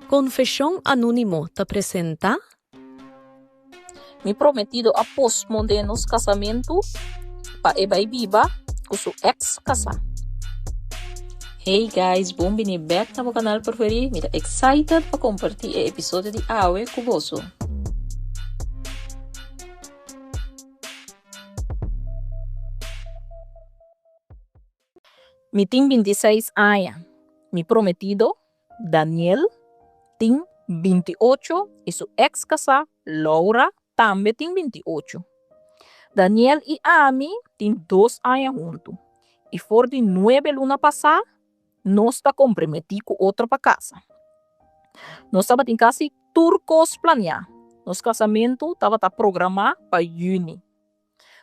Confesión Anónimo te presenta Mi prometido após modernos casamento pa ebay viva com seu ex casa. Hey guys, bem-vindo back no meu canal preferido. Me excited para compartilhar o episódio de Awe com você. Mi tem 26 anos. Mi prometido, Daniel, tem 28 e sua ex-casa, Laura, também tem 28. Daniel e Amy têm 2 anos juntos. E for de 9 lunas passar, nós está comprometidos com outra para casa. Nós estava em quase turcos planear. Nosso casamento estava programado para junho.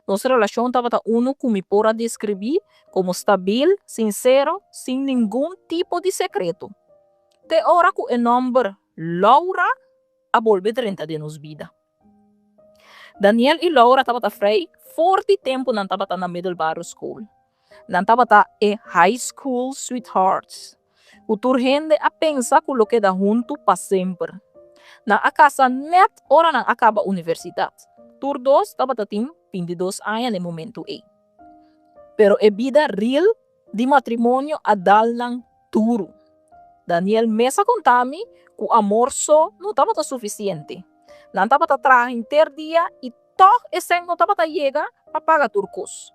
Nossa relação estava uno que me pode descrever como estável, sincero, sem nenhum tipo de secreto. Até hora que o nome Laura a volver 30 de nos vida. Daniel e Laura estavam frei forte tempo não estavam na middle school. Não estavam em high school sweethearts. O turgente a pensar que lo queda junto para sempre. Na a casa net hora não acaba a universidade. Tur dos estava tem 22 anos no momento aí. Pero a vida real de matrimônio a dal nang duro. Daniel mesa contami que o amor só não estava suficiente. Não estava trabalhando inteiro dia e todo esse não estava chega para pagar turcos.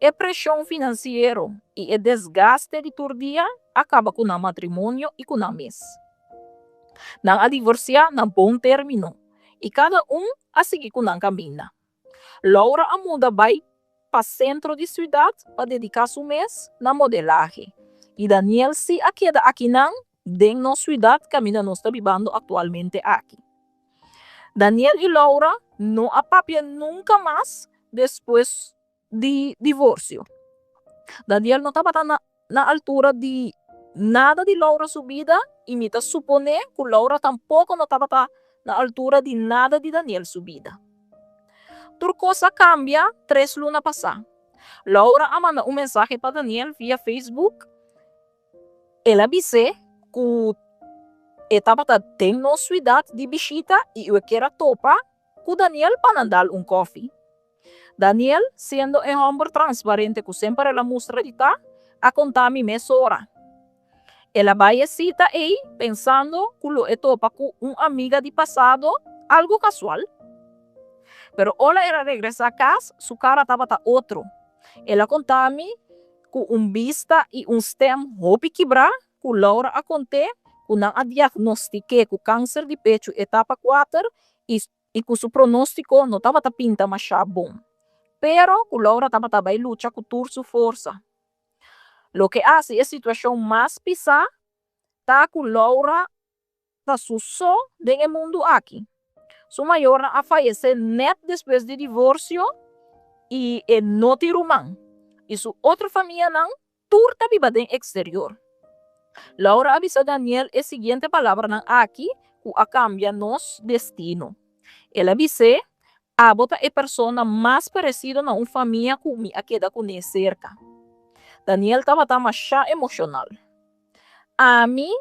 A pressão financeira e o desgaste de todo dia acaba com o matrimônio e com a mês. Não a divorciar na bom término e cada a seguir com a caminho. Laura a muda vai para o centro de cidade para dedicar seu mês na modelagem. E Daniel se queda aqui não, de nossa cidade que ainda não está vivendo atualmente aqui. Daniel e Laura não apapiam nunca mais depois de divórcio. Daniel não estava na altura de nada de Laura sua vida e me supone que Laura tampouco não estava na altura de nada de Daniel sua vida. Outra coisa cambia 3 lunas passar. Laura manda mensagem para Daniel via Facebook. Ela disse que estava tendo uma cidade de visita e eu quero topa com Daniel para dar coffee. Daniel, sendo um homem transparente que sempre ela mostra de cá, a contar me meia hora. Ela vai a cita aí pensando que eu topa com uma amiga de passado, algo casual. Pero ela era regressar a casa, sua cara estava outro. Ela contava-me com vista e stem hope quebrar, que Laura a conté, que não a diagnostiquei com câncer de pecho etapa 4 e que seu pronóstico não estava pinta mais bom. Pero que Laura estava bem luta com toda sua força. Lo que hace a situação mais pisar, tá que Laura está só no mundo aqui. Sua maior a falecer net depois de divórcio e não tem irmão. E sua outra família não, turta viva no exterior. Laura avisa Daniel a seguinte palavra não aqui, que a cambia nosso destino. Ela disse, a bota é a pessoa mais parecida na uma família que me queda com cerca. Daniel estava mais emocional. A mim,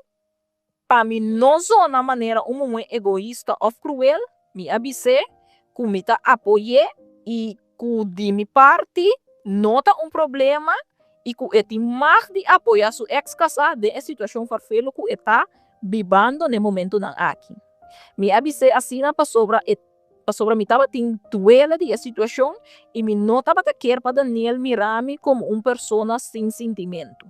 para mim não sou na maneira egoísta ou cruel, me avisei que me apoiei e que de minha parte não está problema e que eu tenho mais de apoiar sua ex-casa de situação farfelo que está vivendo no momento aqui. Me avisei assim para sobre me estava tendo duela de situação e me não estava querer para Daniel mirar-me como uma pessoa sem sentimento.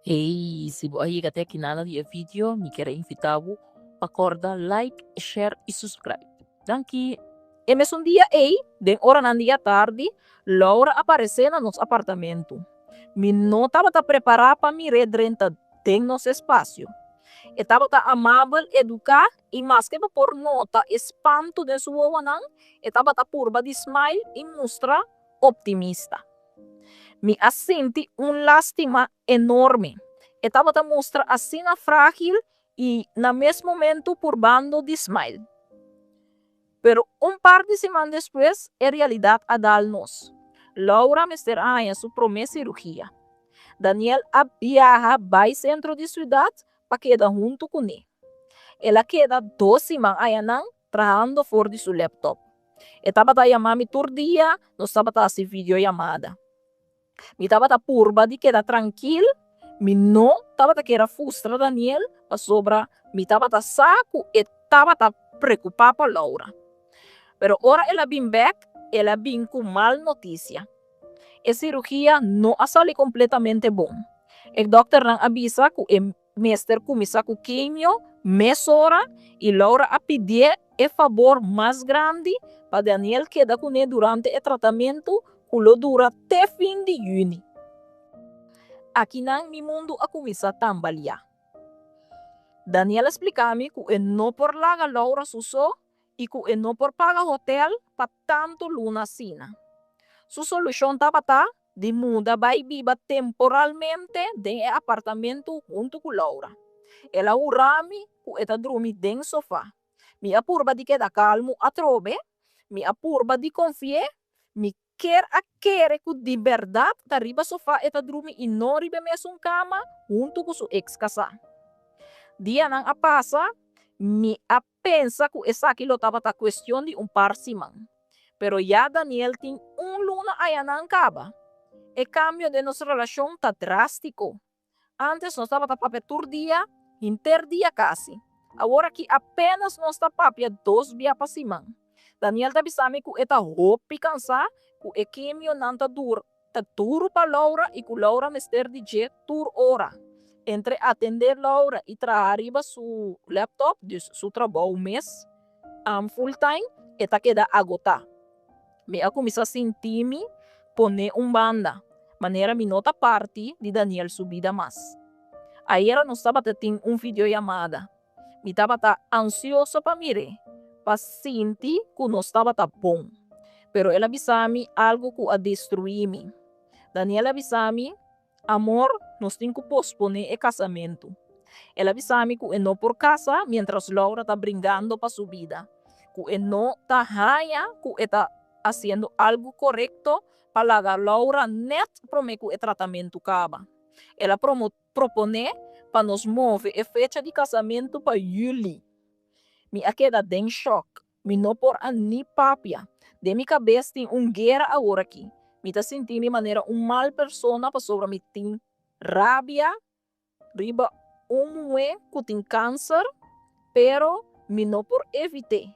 Hey, se você chega até aqui nada de vídeo, me quero invitar para acordar, like, share e subscribe. Danke. E mesmo dia aí, de hora na dia tarde, Laura apareceu no nosso apartamento. Me não estava preparada para me redrenta em nosso espaço. Estava amável, educada e mais que por nota espanto de sua wanang, estava purba de smile e mostra optimista. Me senti lástima enorme. Estava mostra assim frágil e na mesmo momento purbando de smile. Pero par de semanas depois, a realidade a dar-nos. Laura me será sua promessa cirurgia. Daniel viaja vai centro de cidade para quedar junto com ele. Ela queda 2 semanas ayanan trabajando por de su laptop. Estaba a llamar-me todo dia, nós estava a fazer videollamada. Me estava a purba de quedar tranquilo, me não estava a querer frustrar Daniel, para sobra, me estava a saco e estava a preocupar para Laura. Pero ora ela vem back, ela vem com mal notícia. A cirurgia não ha salido completamente bom. O doctor não avisa que o mestre começa com quimio, mesora, e Laura a pedir o favor mais grande para Daniel quedar com ele durante o tratamento que lo dura até fim de junho. Aqui não mi mundo a começar a tambalear. Daniel explica-me que ele não por laga Laura susó e que ele não por pagar hotel para tanto luna sina. Sua solução estava de mudar vai viva temporalmente de apartamento junto com Laura. Ela urami que ela dorme dentro do sofá. Me apurba de quedar calmo a trobe, me apurba de confiar, me quer que de verdade tá riba sofá ela dorme e não riba mesmo cama junto com sua ex-casada. Dia não a passa, me a pensa que essa aquilo estava a questão de par semana. Pero ya Daniel tem luna allá na acaba. O cambio de nossa relação está drástico. Antes nós estava papel por dia, dia quase. Agora que apenas nós está papel 2 dias para semana. Daniel está avisando que está roupa cansado, que o quimio não está duro para Laura e que Laura mister de jet tour hora. Entre atender Laura e trabalhar su laptop, su trabalho mês, full time, está queda agotar. Me a começar a sentir-me poner banda, maneira me nota parte de Daniel subida mais. Aí ela não estava tendo videollamada. Me estava ansioso para mirar, para sentir que não estava bom. Pero ela avisou-me algo que a destruir-me. Daniel avisou-me, amor, nós temos que posponer o casamento. Ela avisou-me que não por casa, mientras Laura está brincando para sua vida. Que não está raia, que está haciendo algo correcto para que Laura net promete que o tratamento acaba. Ela propone para nos mover a fecha de casamento para julho. Me queda em choque. Me não por ani papia. De minha cabeça tem guerra agora aqui. Me tá sentindo de maneira mal persona para sobre me tem rabia, riba mulher que tem câncer, pero me não por evitar.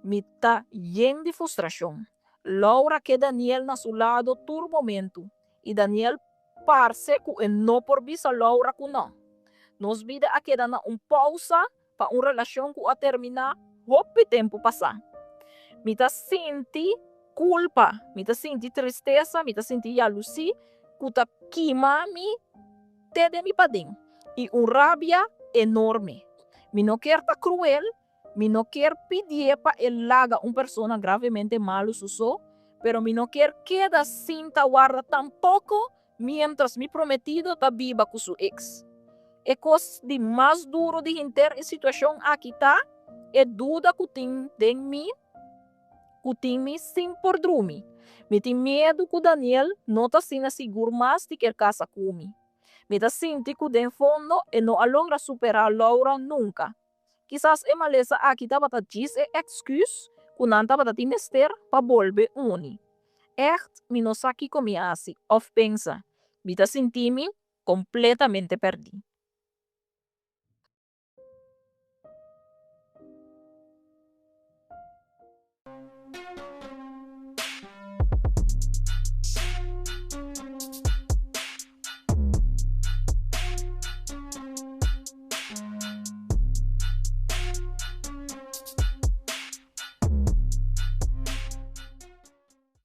Me tá lleno de frustração. Laura que Daniel na seu lado todo momento. E Daniel parece que não por visa Laura que não. Nos vida a queda na pausa para uma relação que a terminar hope tempo passar. Me tá senti culpa, me tá senti tristeza, me tá senti jalousia, que tá queima-me de mi padrinho. E rabia enorme. Me não quer tá cruel, me não quer pedir para ele laga pessoa gravemente malo susó, pero me não quer queda cinta guarda tampoco, mientras mi prometido está viva com su ex. É coisa de mais duro de inter a situação aqui tá, é dúvida que tem de mim, que tem me sem por dormir. Me tem medo que Daniel não está sendo seguro mais de que casa comigo. Me está sentindo que de fundo e não logra superar Laura nunca. Quizás é maleza aqui estava a dizer excuse que não estava a mister para volver uni. Echt, me não sabe como assim, of pensa. Me está sentindo completamente perdido.